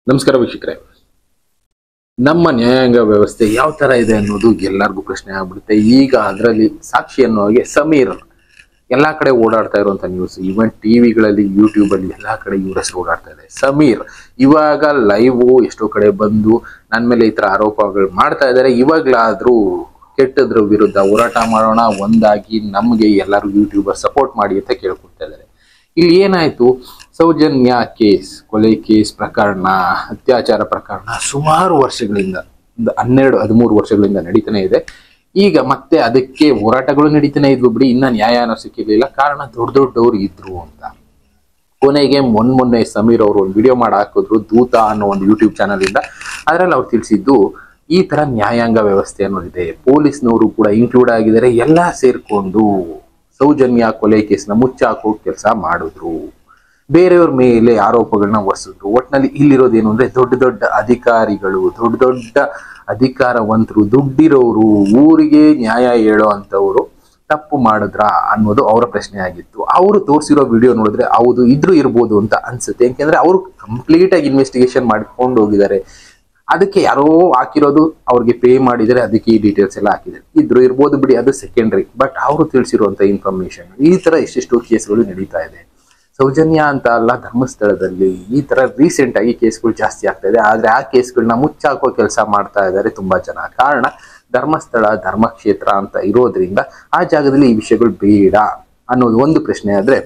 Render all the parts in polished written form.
ನಮಸ್ಕಾರ ವೀಕ್ಷಕರೇ. ನಮ್ಮ ನ್ಯಾಯಾಂಗ ವ್ಯವಸ್ಥೆ ಯಾವ ತರ ಇದೆ ಅನ್ನೋದು ಎಲ್ಲರಿಗೂ ಪ್ರಶ್ನೆ ಆಗ್ಬಿಡುತ್ತೆ. ಈಗ ಅದರಲ್ಲಿ ಸಾಕ್ಷಿ ಅನ್ನೋ ಹಾಗೆ ಸಮೀರ್ ಎಲ್ಲಾ ಕಡೆ ಓಡಾಡ್ತಾ ಇರುವಂತ ನ್ಯೂಸ್, ಈವನ್ ಟಿವಿಗಳಲ್ಲಿ ಯೂಟ್ಯೂಬ್ ಅಲ್ಲಿ ಎಲ್ಲಾ ಕಡೆ ಇವ್ರ ಹೆಸರು ಓಡಾಡ್ತಾ ಇದೆ. ಸಮೀರ್ ಇವಾಗ ಲೈವ್ ಎಷ್ಟೋ ಕಡೆ ಬಂದು ನನ್ನ ಮೇಲೆ ಈ ತರ ಆರೋಪಗಳು ಮಾಡ್ತಾ ಇದ್ದಾರೆ. ಇವಾಗ್ಲಾದ್ರೂ ಕೆಟ್ಟದ್ರ ವಿರುದ್ಧ ಹೋರಾಟ ಮಾಡೋಣ, ಒಂದಾಗಿ ನಮ್ಗೆ ಎಲ್ಲರೂ ಯೂಟ್ಯೂಬರ್ ಸಪೋರ್ಟ್ ಮಾಡಿ ಅಂತ ಕೇಳ್ಕೊಳ್ತಾ ಇದ್ದಾರೆ. ಇಲ್ಲಿ ಏನಾಯ್ತು, ಸೌಜನ್ಯ ಕೇಸ್, ಕೊಲೆ ಕೇಸ್ ಪ್ರಕರಣ, ಅತ್ಯಾಚಾರ ಪ್ರಕರಣ ಸುಮಾರು ವರ್ಷಗಳಿಂದ, 12-13 ವರ್ಷಗಳಿಂದ ನಡೀತಾನೆ ಇದೆ. ಈಗ ಮತ್ತೆ ಅದಕ್ಕೆ ಹೋರಾಟಗಳು ನಡೀತಾನೆ ಇದ್ವು ಬಿಡಿ, ಇನ್ನ ನ್ಯಾಯನೂ ಸಿಕ್ಕಿರ್ಲಿಲ್ಲ. ಕಾರಣ ದೊಡ್ಡವರು ಇದ್ರು ಅಂತ. ಕೊನೆಗೆ ಮೊನ್ನೆ ಸಮೀರ್ ಅವರು ಒಂದು ವಿಡಿಯೋ ಮಾಡಿ ಹಾಕಿದ್ರು, ದೂತ ಅನ್ನೋ ಒಂದು ಯೂಟ್ಯೂಬ್ ಚಾನಲ್ ಇಂದ. ಅದರಲ್ಲಿ ಅವ್ರು ತಿಳಿಸಿದ್ದು ಈ ತರ ನ್ಯಾಯಾಂಗ ವ್ಯವಸ್ಥೆ ಅನ್ನೋದಿದೆ, ಪೊಲೀಸ್ನವರು ಕೂಡ ಇನ್ಕ್ಲೂಡ್ ಆಗಿದ್ದಾರೆ, ಎಲ್ಲಾ ಸೇರ್ಕೊಂಡು ಸೌಜನ್ಯ ಕೊಲೆ ಕೇಸ್ನ ಮುಚ್ಚಾಕೋ ಕೆಲಸ ಮಾಡಿದ್ರು, ಬೇರೆಯವ್ರ ಮೇಲೆ ಆರೋಪಗಳನ್ನ ಹೊರಿಸಿದ್ರು. ಒಟ್ಟಿನಲ್ಲಿ ಇಲ್ಲಿರೋದೇನು ಅಂದ್ರೆ ದೊಡ್ಡ ಅಧಿಕಾರಿಗಳು, ದೊಡ್ಡ ಅಧಿಕಾರವಂತರು, ದುಡ್ಡಿರೋರು, ಊರಿಗೆ ನ್ಯಾಯ ಹೇಳೋ ಅಂತವ್ರು ತಪ್ಪು ಮಾಡಿದ್ರ ಅನ್ನೋದು ಅವರ ಪ್ರಶ್ನೆ ಆಗಿತ್ತು. ಅವರು ತೋರಿಸಿರೋ ವಿಡಿಯೋ ನೋಡಿದ್ರೆ ಹೌದು ಇದ್ರು ಇರ್ಬೋದು ಅಂತ ಅನ್ಸುತ್ತೆ. ಯಾಕೆಂದ್ರೆ ಅವರು ಕಂಪ್ಲೀಟ್ ಆಗಿ ಇನ್ವೆಸ್ಟಿಗೇಷನ್ ಮಾಡ್ಕೊಂಡು ಹೋಗಿದ್ದಾರೆ. ಅದಕ್ಕೆ ಯಾರೋ ಹಾಕಿರೋದು ಅವ್ರಿಗೆ ಪೇ ಮಾಡಿದರೆ, ಅದಕ್ಕೆ ಈ ಡೀಟೇಲ್ಸ್ ಎಲ್ಲ ಹಾಕಿದ್ದಾರೆ. ಇದ್ರು ಇರ್ಬೋದು ಬಿಡಿ, ಅದು ಸೆಕೆಂಡ್ರಿ. ಬಟ್ ಅವರು ತಿಳಿಸಿರುವಂತ ಇನ್ಫಾರ್ಮೇಶನ್, ಈ ತರ ಎಷ್ಟೆಷ್ಟು ಕೇಸ್ಗಳು ನಡೀತಾ ಇದೆ. ಸೌಜನ್ಯ ಅಂತ ಅಲ್ಲ, ಧರ್ಮಸ್ಥಳದಲ್ಲಿ ಈ ತರ ರೀಸೆಂಟ್ ಆಗಿ ಕೇಸ್ಗಳು ಜಾಸ್ತಿ ಆಗ್ತಾ ಇದೆ. ಆದ್ರೆ ಆ ಕೇಸ್ಗಳನ್ನ ಮುಚ್ಚಾಕೋ ಕೆಲಸ ಮಾಡ್ತಾ ಇದ್ದಾರೆ ತುಂಬಾ ಜನ. ಕಾರಣ ಧರ್ಮಸ್ಥಳ ಧರ್ಮಕ್ಷೇತ್ರ ಅಂತ ಇರೋದ್ರಿಂದ ಆ ಜಾಗದಲ್ಲಿ ಈ ವಿಷಯಗಳು ಬೇಡ ಅನ್ನೋದು ಒಂದು ಪ್ರಶ್ನೆ. ಆದ್ರೆ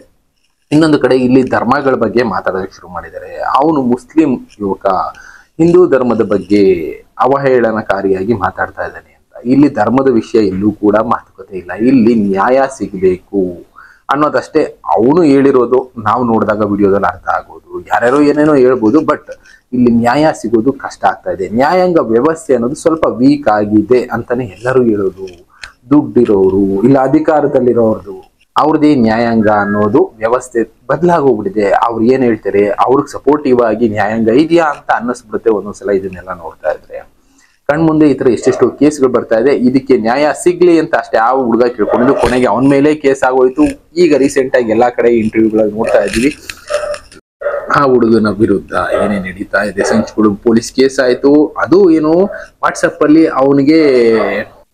ಇನ್ನೊಂದು ಕಡೆ ಇಲ್ಲಿ ಧರ್ಮಗಳ ಬಗ್ಗೆ ಮಾತಾಡೋದಕ್ಕೆ ಶುರು ಮಾಡಿದ್ದಾರೆ. ಅವನು ಮುಸ್ಲಿಂ ಯುವಕ ಹಿಂದೂ ಧರ್ಮದ ಬಗ್ಗೆ ಅವಹೇಳನಕಾರಿಯಾಗಿ ಮಾತಾಡ್ತಾ ಇದ್ದಾನೆ ಅಂತ. ಇಲ್ಲಿ ಧರ್ಮದ ವಿಷಯ ಎಲ್ಲೂ ಕೂಡ ಮಾತುಕತೆ ಇಲ್ಲ. ಇಲ್ಲಿ ನ್ಯಾಯ ಸಿಗಬೇಕು ಅನ್ನೋದಷ್ಟೇ ಅವನು ಹೇಳಿರೋದು. ನಾವು ನೋಡಿದಾಗ ವಿಡಿಯೋದಲ್ಲಿ ಅರ್ಥ ಆಗೋದು, ಯಾರ್ಯಾರೋ ಏನೇನೋ ಹೇಳ್ಬೋದು, ಬಟ್ ಇಲ್ಲಿ ನ್ಯಾಯ ಸಿಗೋದು ಕಷ್ಟ ಆಗ್ತಾ ಇದೆ. ನ್ಯಾಯಾಂಗ ವ್ಯವಸ್ಥೆ ಅನ್ನೋದು ಸ್ವಲ್ಪ ವೀಕ್ ಆಗಿದೆ ಅಂತಾನೆ ಎಲ್ಲರೂ ಹೇಳೋದು. ದುಡ್ಡಿರೋರು ಇಲ್ಲ ಅಧಿಕಾರದಲ್ಲಿರೋರ್ದು ಅವ್ರದೇ ನ್ಯಾಯಾಂಗ ಅನ್ನೋದು ವ್ಯವಸ್ಥೆ ಬದಲಾಗೋಗ್ಬಿಟ್ಟಿದೆ. ಅವ್ರು ಏನ್ ಹೇಳ್ತಾರೆ, ಅವ್ರಿಗೆ ಸಪೋರ್ಟಿವ್ ಆಗಿ ನ್ಯಾಯಾಂಗ ಇದೆಯಾ ಅಂತ ಅನ್ನಿಸ್ಬಿಡುತ್ತೆ ಒಂದೊಂದ್ಸಲ. ಇದನ್ನೆಲ್ಲ ನೋಡ್ತಾ ಇದ್ರೆ ಕಣ್ಮುಂದೆ ಈ ತರ ಎಷ್ಟೆಷ್ಟು ಕೇಸ್ಗಳು ಬರ್ತಾ ಇದೆ. ಇದಕ್ಕೆ ನ್ಯಾಯ ಸಿಗ್ಲಿ ಅಂತ ಅಷ್ಟೇ ಆ ಹುಡುಗ ಕೇಳ್ಕೊಂಡಿದ್ದು, ಕೊನೆಗೆ ಅವನ ಮೇಲೆ ಕೇಸ್ ಆಗೋಯ್ತು. ಈಗ ರೀಸೆಂಟ್ ಆಗಿ ಎಲ್ಲಾ ಕಡೆ ಇಂಟರ್ವ್ಯೂಗಳಲ್ಲಿ ನೋಡ್ತಾ ಇದ್ದೀವಿ, ಆ ಹುಡುಗನ ವಿರುದ್ಧ ಏನೇ ನಡೀತಾ ಇದೆ ಸಂಚುಗಳು. ಪೊಲೀಸ್ ಕೇಸ್ ಆಯ್ತು, ಅದು ಏನು ವಾಟ್ಸಪ್ ಅಲ್ಲಿ ಅವನಿಗೆ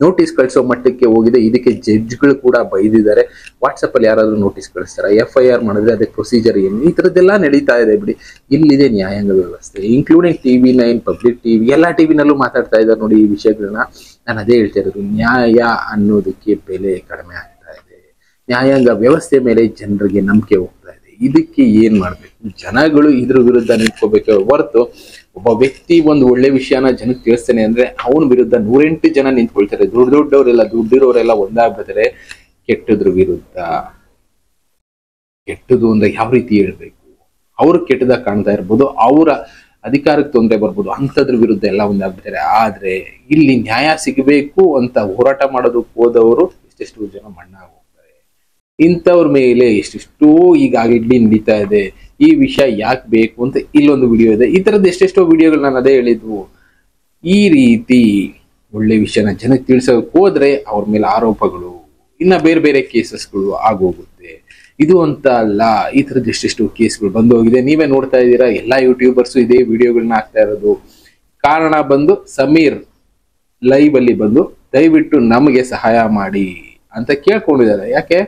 ನೋಟಿಸ್ ಕಳಿಸೋ ಮಟ್ಟಕ್ಕೆ ಹೋಗಿದೆ. ಇದಕ್ಕೆ ಜಡ್ಜ್ಗಳು ಕೂಡ ಬೈದಿದ್ದಾರೆ. ವಾಟ್ಸಪ್ ಅಲ್ಲಿ ಯಾರಾದ್ರೂ ನೋಟಿಸ್ ಕಳಿಸ್ತಾರ, FIR ಮಾಡಿದ್ರೆ ಅದಕ್ಕೆ ಪ್ರೊಸೀಜರ್ ಏನು, ಈ ತರದ್ದೆಲ್ಲ ನಡೀತಾ ಇದೆ ಬಿಡಿ. ಇಲ್ಲಿದೆ ನ್ಯಾಯಾಂಗ ವ್ಯವಸ್ಥೆ, ಇನ್ಕ್ಲೂಡಿಂಗ್ TV9, ಪಬ್ಲಿಕ್ ಟಿವಿ, ಎಲ್ಲಾ ಟಿವಿನಲ್ಲೂ ಮಾತಾಡ್ತಾ ಇದ್ದಾರೆ ನೋಡಿ ಈ ವಿಷಯಗಳನ್ನ. ನಾನು ಅದೇ ಹೇಳ್ತಾ ಇರೋದು, ನ್ಯಾಯ ಅನ್ನೋದಕ್ಕೆ ಬೆಲೆ ಕಡಿಮೆ ಆಗ್ತಾ ಇದೆ. ನ್ಯಾಯಾಂಗ ವ್ಯವಸ್ಥೆ ಮೇಲೆ ಜನರಿಗೆ ನಂಬಿಕೆ ಹೋಗ್ತಾ ಇದೆ. ಇದಕ್ಕೆ ಏನ್ ಮಾಡ್ಬೇಕು, ಜನಗಳು ಇದ್ರ ವಿರುದ್ಧ ನಿಂತ್ಕೋಬೇಕು ಹೊರತು ಒಬ್ಬ ವ್ಯಕ್ತಿ ಒಂದು ಒಳ್ಳೆ ವಿಷಯನ ಜನಕ್ಕೆ ತಿಳಿಸ್ತಾನೆ ಅಂದ್ರೆ ಅವನ ವಿರುದ್ಧ 108 ಜನ ನಿಂತ್ಕೊಳ್ತಾರೆ. ದೊಡ್ಡವರೆಲ್ಲ, ದುಡ್ಡಿರೋರೆಲ್ಲ ಒಂದಾಗ್ಬಿಡ್ತಾರೆ ಕೆಟ್ಟದ್ರ ವಿರುದ್ಧ. ಕೆಟ್ಟದು ಅಂದ್ರೆ ಯಾವ ರೀತಿ ಹೇಳ್ಬೇಕು, ಅವ್ರು ಕೆಟ್ಟದಾಗ ಕಾಣ್ತಾ ಇರ್ಬೋದು, ಅವರ ಅಧಿಕಾರಕ್ಕೆ ತೊಂದರೆ ಬರ್ಬೋದು, ಅಂಥದ್ರ ವಿರುದ್ಧ ಎಲ್ಲ ಒಂದಾಗ್ಬಿಡ್ತಾರೆ. ಆದ್ರೆ ಇಲ್ಲಿ ನ್ಯಾಯ ಸಿಗಬೇಕು ಅಂತ ಹೋರಾಟ ಮಾಡೋದಕ್ಕೆ ಹೋದವರು ಎಷ್ಟೆಷ್ಟು ಜನ ಮಣ್ಣಾಗ ಹೋಗ್ತಾರೆ. ಇಂಥವ್ರ ಮೇಲೆ ಎಷ್ಟೆಷ್ಟೋ ಈಗಾಗಲೇ ನಡೀತಾ ಇದೆ. ಈ ವಿಷಯ ಯಾಕೆ ಬೇಕು ಅಂತ ಇಲ್ಲೊಂದು ವಿಡಿಯೋ ಇದೆ. ಈ ತರದ್ದು ಎಷ್ಟೆಷ್ಟೋ ವಿಡಿಯೋಗಳು ನಾನು ಅದೇ ಹೇಳಿದ್ವು. ಈ ರೀತಿ ಒಳ್ಳೆ ವಿಷಯನ ಜನಕ್ಕೆ ತಿಳಿಸೋಕೆ ಹೋದ್ರೆ ಅವ್ರ ಮೇಲೆ ಆರೋಪಗಳು, ಇನ್ನ ಬೇರೆ ಕೇಸಸ್ಗಳು ಆಗೋಗುತ್ತೆ. ಇದು ಅಂತ ಅಲ್ಲ, ಈ ತರದ್ದು ಎಷ್ಟೆಷ್ಟು ಕೇಸ್ಗಳು ಬಂದು ಹೋಗಿದೆ. ನೀವೇ ನೋಡ್ತಾ ಇದ್ದೀರಾ, ಎಲ್ಲಾ ಯೂಟ್ಯೂಬರ್ಸು ಇದೇ ವಿಡಿಯೋಗಳನ್ನ ಹಾಕ್ತಾ ಇರೋದು. ಕಾರಣ ಬಂದು ಸಮೀರ್ ಲೈವ್ ಅಲ್ಲಿ ಬಂದು ದಯವಿಟ್ಟು ನಮಗೆ ಸಹಾಯ ಮಾಡಿ ಅಂತ ಕೇಳ್ಕೊಂಡಿದ್ದಾರೆ. ಯಾಕೆ,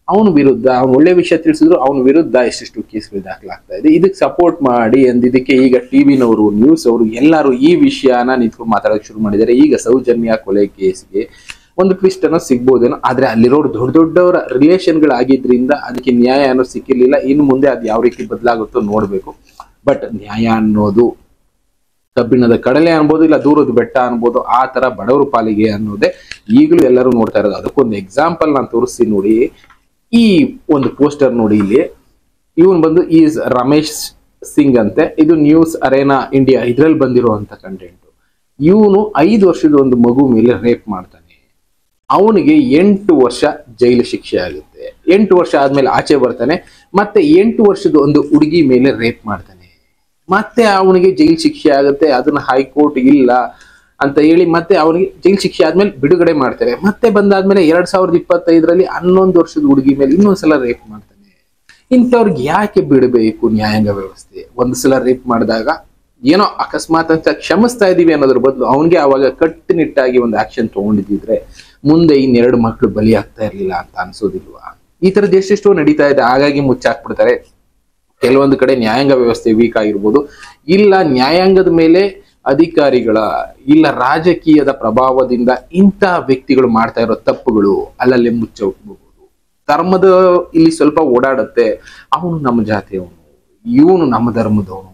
ಅವನ ವಿರುದ್ಧ ಅವ್ನು ಒಳ್ಳೆ ವಿಷಯ ತಿಳಿಸಿದ್ರು, ಅವನ ವಿರುದ್ಧ ಎಷ್ಟೆಷ್ಟು ಕೇಸ್ಗಳು ದಾಖಲಾಗ್ತಾ ಇದೆ. ಇದಕ್ಕೆ ಸಪೋರ್ಟ್ ಮಾಡಿ ಅಂದಿದ್ದಕ್ಕೆ ಈಗ ಟಿವಿನವರು, ನ್ಯೂಸ್ ಅವರು ಎಲ್ಲರೂ ಈ ವಿಷಯನ ನಿಂತ್ಕೊಂಡು ಮಾತಾಡೋಕೆ ಶುರು ಮಾಡಿದ್ದಾರೆ. ಈಗ ಸೌಜನ್ಯ ಕೊಲೆ ಕೇಸ್ಗೆ ಒಂದು ಟ್ವಿಸ್ಟ್ ಅನ್ನೋ ಸಿಗ್ಬೋದೇನೋ, ಆದ್ರೆ ಅಲ್ಲಿರೋರು ದೊಡ್ಡವರ ರಿಲೇಷನ್ಗಳಾಗಿದ್ರಿಂದ ಅದಕ್ಕೆ ನ್ಯಾಯ ಅನ್ನೋ ಸಿಕ್ಕಿರ್ಲಿಲ್ಲ. ಇನ್ನು ಮುಂದೆ ಅದು ಯಾವ ರೀತಿ ಬದಲಾಗುತ್ತೋ ನೋಡ್ಬೇಕು. ಬಟ್ ನ್ಯಾಯ ಅನ್ನೋದು ಕಬ್ಬಿಣದ ಕಡಲೆ ಅನ್ಬೋದು, ಇಲ್ಲ ದೂರದ ಬೆಟ್ಟ ಅನ್ಬೋದು, ಆ ತರ ಬಡವರು ಪಾಲಿಗೆ ಅನ್ನೋದೇ ಈಗಲೂ ಎಲ್ಲರೂ ನೋಡ್ತಾ ಇರೋದು. ಅದಕ್ಕೊಂದು ಎಕ್ಸಾಂಪಲ್ ನಾನು ತೋರಿಸ್ತೀನಿ ನೋಡಿ. ಈ ಒಂದು ಪೋಸ್ಟರ್ ನೋಡಿ, ಇಲ್ಲಿ ಇವನ್ ಬಂದು ಈಸ್ ರಮೇಶ್ ಸಿಂಗ್ ಅಂತೆ. ಇದು ನ್ಯೂಸ್ ಅರೇನಾ ಇಂಡಿಯಾ ಇದ್ರಲ್ಲಿ ಬಂದಿರುವಂತ ಕಂಟೆಂಟ್. ಇವನು 5 ವರ್ಷದ ಒಂದು ಮಗು ಮೇಲೆ ರೇಪ್ ಮಾಡ್ತಾನೆ. ಅವನಿಗೆ 8 ವರ್ಷ ಜೈಲು ಶಿಕ್ಷೆ ಆಗುತ್ತೆ. 8 ವರ್ಷ ಆದ್ಮೇಲೆ ಆಚೆ ಬರ್ತಾನೆ, ಮತ್ತೆ 8 ವರ್ಷದ ಒಂದು ಹುಡುಗಿ ಮೇಲೆ ರೇಪ್ ಮಾಡ್ತಾನೆ. ಮತ್ತೆ ಅವನಿಗೆ ಜೈಲು ಶಿಕ್ಷೆ ಆಗುತ್ತೆ. ಅದನ್ನ ಹೈಕೋರ್ಟ್ ಇಲ್ಲ ಅಂತ ಹೇಳಿ ಮತ್ತೆ ಅವನಿಗೆ ಜೈಲು ಶಿಕ್ಷೆ ಆದ್ಮೇಲೆ ಬಿಡುಗಡೆ ಮಾಡ್ತಾರೆ. ಮತ್ತೆ ಬಂದಾದ್ಮೇಲೆ 2025ರಲ್ಲಿ 11 ವರ್ಷದ ಹುಡುಗಿ ಮೇಲೆ ಇನ್ನೊಂದ್ಸಲ ರೇಪ್ ಮಾಡ್ತಾನೆ. ಇಂಥವ್ರಿಗೆ ಯಾಕೆ ಬಿಡಬೇಕು ನ್ಯಾಯಾಂಗ ವ್ಯವಸ್ಥೆ? ಒಂದು ಸಲ ರೇಪ್ ಮಾಡಿದಾಗ ಏನೋ ಅಕಸ್ಮಾತ್ ಅಂತ ಕ್ಷಮಿಸ್ತಾ ಇದೀವಿ ಅನ್ನೋದ್ರ ಬದಲು ಅವನಿಗೆ ಅವಾಗ ಕಟ್ಟುನಿಟ್ಟಾಗಿ ಒಂದು ಆಕ್ಷನ್ ತಗೊಂಡಿದ್ರೆ ಮುಂದೆ ಇನ್ನೆರಡು ಮಕ್ಕಳು ಬಲಿ ಆಗ್ತಾ ಇರ್ಲಿಲ್ಲ ಅಂತ ಅನ್ಸೋದಿಲ್ವಾ? ಈ ತರದ್ದು ಎಷ್ಟೆಷ್ಟೋ ನಡೀತಾ ಇದೆ. ಹಾಗಾಗಿ ಮುಚ್ಚಾಕ್ಬಿಡ್ತಾರೆ. ಕೆಲವೊಂದು ಕಡೆ ನ್ಯಾಯಾಂಗ ವ್ಯವಸ್ಥೆ ವೀಕ್ ಆಗಿರ್ಬೋದು, ಇಲ್ಲ ನ್ಯಾಯಾಂಗದ ಮೇಲೆ ಅಧಿಕಾರಿಗಳ ಇಲ್ಲ ರಾಜಕೀಯದ ಪ್ರಭಾವದಿಂದ ಇಂತಹ ವ್ಯಕ್ತಿಗಳು ಮಾಡ್ತಾ ಇರೋ ತಪ್ಪುಗಳು ಅಲ್ಲಲ್ಲೇ ಮುಚ್ಚಬಹುದು. ಧರ್ಮದ ಇಲ್ಲಿ ಸ್ವಲ್ಪ ಓಡಾಡುತ್ತೆ. ಅವನು ನಮ್ಮ ಜಾತಿಯವನು, ಇವನು ನಮ್ಮ ಧರ್ಮದವನು,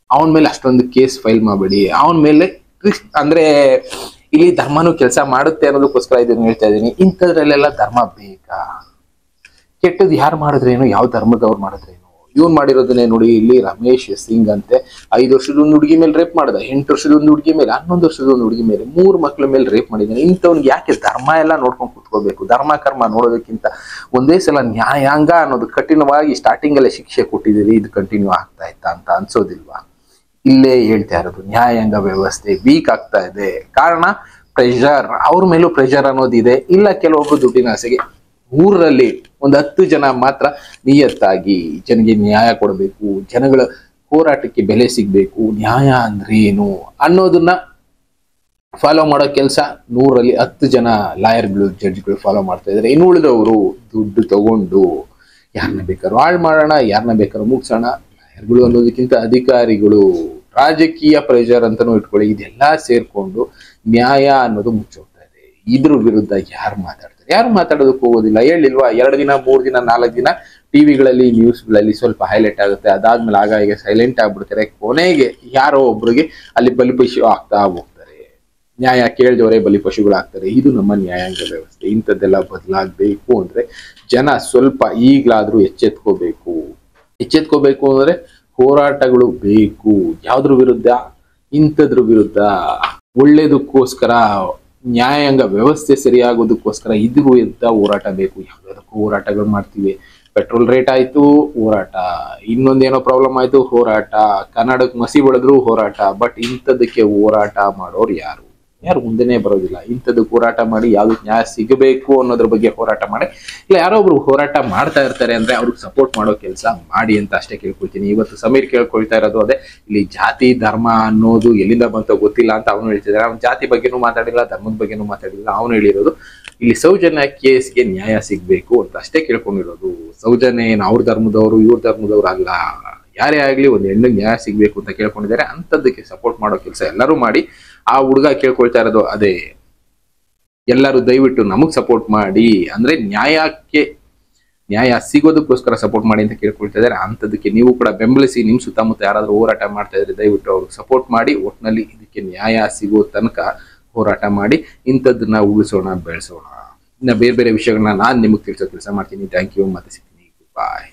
ಅವನ ಮೇಲೆ ಅಷ್ಟೊಂದು ಕೇಸ್ ಫೈಲ್ ಮಾಡಬೇಡಿ, ಅವನ ಮೇಲೆ ಅಂದ್ರೆ ಇಲ್ಲಿ ಧರ್ಮನೂ ಕೆಲಸ ಮಾಡುತ್ತೆ ಅನ್ನೋದಕ್ಕೋಸ್ಕರ ಇದನ್ನ ಹೇಳ್ತಾ ಇದ್ದೀನಿ. ಇಂಥದ್ರಲ್ಲೆಲ್ಲ ಧರ್ಮ ಬೇಕಾ? ಕೆಟ್ಟದ್ದು ಯಾರು ಮಾಡಿದ್ರೇನು, ಯಾವ ಧರ್ಮದವ್ರು ಮಾಡಿದ್ರೇನು? ಇವನ್ ಮಾಡಿರೋದನ್ನೇ ನೋಡಿ. ಇಲ್ಲಿ ರಮೇಶ್ ಸಿಂಗ್ ಅಂತೆ 5 ವರ್ಷದ ಒಂದು ಹುಡುಗಿ ಮೇಲೆ ರೇಪ್ ಮಾಡ್ದ, 8 ವರ್ಷದ ಒಂದು ಹುಡುಗಿ ಮೇಲೆ, 11 ವರ್ಷದ ಒಂದು ಹುಡುಗಿ ಮೇಲೆ, 3 ಮಕ್ಳ ಮೇಲೆ ರೇಪ್ ಮಾಡಿದ್ದಾನೆ. ಇಂಥವ್ನಿಗೆ ಯಾಕೆ ಧರ್ಮ ಎಲ್ಲ ನೋಡ್ಕೊಂಡು ಕುತ್ಕೋಬೇಕು? ಧರ್ಮ ಕರ್ಮ ನೋಡೋದಕ್ಕಿಂತ ಒಂದೇ ಸಲ ನ್ಯಾಯಾಂಗ ಅನ್ನೋದು ಕಠಿಣವಾಗಿ ಸ್ಟಾರ್ಟಿಂಗ್ ಅಲ್ಲೇ ಶಿಕ್ಷೆ ಕೊಟ್ಟಿದ್ದೀರಿ, ಇದು ಕಂಟಿನ್ಯೂ ಆಗ್ತಾ ಇತ್ತಾ ಅಂತ ಅನ್ಸೋದಿಲ್ವಾ? ಇಲ್ಲೇ ಹೇಳ್ತಾ ಇರೋದು ನ್ಯಾಯಾಂಗ ವ್ಯವಸ್ಥೆ ವೀಕ್ ಆಗ್ತಾ ಇದೆ. ಕಾರಣ ಪ್ರೆಷರ್, ಅವ್ರ ಮೇಲೂ ಪ್ರೆಷರ್ ಅನ್ನೋದಿದೆ. ಇಲ್ಲ ಕೆಲವೊಬ್ರು ದುಡ್ಡಿನ ಆಸೆಗೆ ಊರಲ್ಲಿ ಒಂದು 10 ಜನ ಮಾತ್ರ ನಿಯತ್ತಾಗಿ ಜನಗೆ ನ್ಯಾಯ ಕೊಡಬೇಕು, ಜನಗಳ ಹೋರಾಟಕ್ಕೆ ಬೆಲೆ ಸಿಗ್ಬೇಕು, ನ್ಯಾಯ ಅಂದ್ರೆ ಏನು ಅನ್ನೋದನ್ನ ಫಾಲೋ ಮಾಡೋ ಕೆಲಸ 100ರಲ್ಲಿ 10 ಜನ ಲಾಯರ್ಗಳು ಜಡ್ಜ್ಗಳು ಫಾಲೋ ಮಾಡ್ತಾ ಇದ್ದಾರೆ. ಇನ್ನು ಉಳಿದವರು ದುಡ್ಡು ತಗೊಂಡು ಯಾರನ್ನ ಬೇಕಾದ್ರೂ ಹಾಳು ಮಾಡೋಣ, ಯಾರನ್ನ ಬೇಕಾದ್ರೂ ಮುಗಿಸೋಣ. ಲಾಯರ್ಗಳು ಅನ್ನೋದಕ್ಕಿಂತ ಅಧಿಕಾರಿಗಳು, ರಾಜಕೀಯ ಪ್ರೆಷರ್ ಅಂತಾನೂ ಇಟ್ಕೊಳ್ಳಿ, ಇದೆಲ್ಲ ಸೇರ್ಕೊಂಡು ನ್ಯಾಯ ಅನ್ನೋದು ಮುಚ್ಚೋಗ್ತಾ ಇದೆ. ಇದ್ರ ವಿರುದ್ಧ ಯಾರು ಮಾತಾಡ್ತಾರೆ? ಯಾರು ಮಾತಾಡೋದಕ್ಕೆ ಹೋಗೋದಿಲ್ಲ. ಹೇಳಿಲ್ವಾ, 2 ದಿನ 3 ದಿನ 4 ದಿನ ಟಿವಿಗಳಲ್ಲಿ ನ್ಯೂಸ್ಗಳಲ್ಲಿ ಸ್ವಲ್ಪ ಹೈಲೈಟ್ ಆಗುತ್ತೆ, ಅದಾದ್ಮೇಲೆ ಆಗ ಸೈಲೆಂಟ್ ಆಗ್ಬಿಡ್ತಾರೆ. ಕೊನೆಗೆ ಯಾರೋ ಒಬ್ರಿಗೆ ಅಲ್ಲಿ ಬಲಿಪಶು ಆಗ್ತಾ ಹೋಗ್ತಾರೆ. ನ್ಯಾಯ ಕೇಳಿದವರೇ ಬಲಿಪಶುಗಳಾಗ್ತಾರೆ. ಇದು ನಮ್ಮ ನ್ಯಾಯಾಂಗ ವ್ಯವಸ್ಥೆ. ಇಂಥದ್ದೆಲ್ಲ ಬದಲಾಗಬೇಕು ಅಂದ್ರೆ ಜನ ಸ್ವಲ್ಪ ಈಗ್ಲಾದ್ರೂ ಎಚ್ಚೆತ್ಕೋಬೇಕು. ಎಚ್ಚೆತ್ಕೋಬೇಕು ಅಂದ್ರೆ ಹೋರಾಟಗಳು ಬೇಕು. ಯಾವ್ದ್ರ ವಿರುದ್ಧ? ಇಂಥದ್ರ ವಿರುದ್ಧ. ಒಳ್ಳೇದಕ್ಕೋಸ್ಕರ, ನ್ಯಾಯಾಂಗ ವ್ಯವಸ್ಥೆ ಸರಿಯಾಗೋದಕ್ಕೋಸ್ಕರ ಇದ್ರ ವಿರುದ್ಧ ಹೋರಾಟ ಬೇಕು. ಯಾವ್ಯಾವುದಕ್ಕೂ ಹೋರಾಟಗಳು ಮಾಡ್ತೀವಿ. ಪೆಟ್ರೋಲ್ ರೇಟ್ ಆಯ್ತು ಹೋರಾಟ, ಇನ್ನೊಂದೇನೋ ಪ್ರಾಬ್ಲಮ್ ಆಯ್ತು ಹೋರಾಟ, ಕನ್ನಡಕ್ಕೆ ಮಸಿ ಬೆಳೆದ್ರು ಹೋರಾಟ. ಬಟ್ ಇಂಥದಕ್ಕೆ ಹೋರಾಟ ಮಾಡೋರು ಯಾರು ಮುಂದೆನೇ ಬರೋದಿಲ್ಲ. ಇಂಥದಕ್ಕೆ ಹೋರಾಟ ಮಾಡಿ ಯಾವ್ದಕ್ಕೆ ನ್ಯಾಯ ಸಿಗಬೇಕು ಅನ್ನೋದ್ರ ಬಗ್ಗೆ ಹೋರಾಟ ಮಾಡಿ, ಇಲ್ಲ ಯಾರೋ ಒಬ್ರು ಹೋರಾಟ ಮಾಡ್ತಾ ಇರ್ತಾರೆ ಅಂದ್ರೆ ಅವ್ರಿಗೆ ಸಪೋರ್ಟ್ ಮಾಡೋ ಕೆಲಸ ಮಾಡಿ ಅಂತ ಅಷ್ಟೇ ಕೇಳ್ಕೊಳ್ತೀನಿ. ಇವತ್ತು ಸಮೀರ್ ಕೇಳ್ಕೊಳ್ತಾ ಇರೋದು ಅದೇ. ಇಲ್ಲಿ ಜಾತಿ ಧರ್ಮ ಅನ್ನೋದು ಎಲ್ಲಿಂದ ಬಂತ ಗೊತ್ತಿಲ್ಲ ಅಂತ ಅವನು ಹೇಳ್ತಿದ್ದಾರೆ. ಅವ್ನು ಜಾತಿ ಬಗ್ಗೆನೂ ಮಾತಾಡಿಲ್ಲ, ಧರ್ಮದ ಬಗ್ಗೆನೂ ಮಾತಾಡಿಲ್ಲ. ಅವನು ಹೇಳಿರೋದು ಇಲ್ಲಿ ಸೌಜನ್ಯ ಕೇಸ್ಗೆ ನ್ಯಾಯ ಸಿಗ್ಬೇಕು ಅಂತ ಅಷ್ಟೇ ಕೇಳ್ಕೊಂಡಿರೋದು. ಸೌಜನ್ಯ ಏನು ಅವ್ರ ಧರ್ಮದವರು ಇವ್ರ ಧರ್ಮದವ್ರು ಅಲ್ಲ, ಯಾರೇ ಆಗ್ಲಿ ಒಂದು ಹೆಣ್ಣಿಗೆ ನ್ಯಾಯ ಸಿಗ್ಬೇಕು ಅಂತ ಕೇಳ್ಕೊಂಡಿದ್ದಾರೆ. ಅಂತದಕ್ಕೆ ಸಪೋರ್ಟ್ ಮಾಡೋ ಕೆಲಸ ಎಲ್ಲರೂ ಮಾಡಿ. ಆ ಹುಡುಗ ಕೇಳ್ಕೊಳ್ತಾ ಇರೋದು ಅದೇ, ಎಲ್ಲರೂ ದಯವಿಟ್ಟು ನಮಗ್ ಸಪೋರ್ಟ್ ಮಾಡಿ, ಅಂದ್ರೆ ನ್ಯಾಯ ಸಿಗೋದಕ್ಕೋಸ್ಕರ ಸಪೋರ್ಟ್ ಮಾಡಿ ಅಂತ ಕೇಳ್ಕೊಳ್ತಾ ಇದ್ದಾರೆ. ಅಂತದಕ್ಕೆ ನೀವು ಕೂಡ ಬೆಂಬಲಿಸಿ. ನಿಮ್ ಸುತ್ತಮುತ್ತ ಯಾರಾದ್ರೂ ಹೋರಾಟ ಮಾಡ್ತಾ ಇದ್ರೆ ದಯವಿಟ್ಟು ಅವ್ರಿಗೆ ಸಪೋರ್ಟ್ ಮಾಡಿ. ಒಟ್ನಲ್ಲಿ ಇದಕ್ಕೆ ನ್ಯಾಯ ಸಿಗೋ ತನಕ ಹೋರಾಟ ಮಾಡಿ. ಇಂಥದ್ದನ್ನ ಉಳಿಸೋಣ, ಬೆಳೆಸೋಣ. ಇನ್ನ ಬೇರೆ ಬೇರೆ ವಿಷಯಗಳನ್ನ ನಾನು ನಿಮಗೆ ತಿಳಿಸೋ ಕೆಲಸ ಮಾಡ್ತೀನಿ. Thank you. ಮತ್ತೆ ಸಿಗ್ತೀನಿ. ಬಾಯ್.